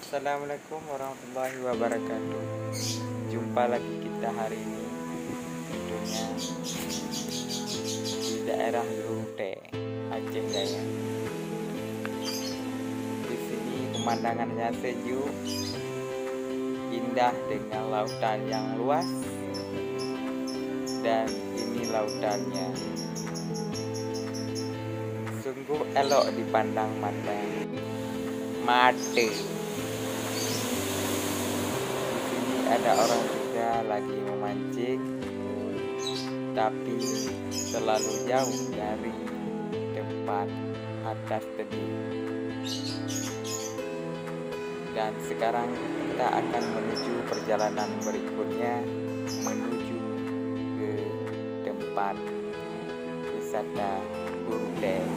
Assalamualaikum warahmatullahi wabarakatuh. Jumpa lagi kita hari ini tentunya di daerah Lute, Aceh Jaya. Di sini pemandangannya sejuk, indah dengan lautan yang luas, dan ini lautannya sungguh elok dipandang mata. Mate. Ada orang juga lagi memancing, tapi terlalu jauh dari tempat atas tadi. Dan sekarang kita akan menuju perjalanan berikutnya, menuju ke tempat wisata Burudeng.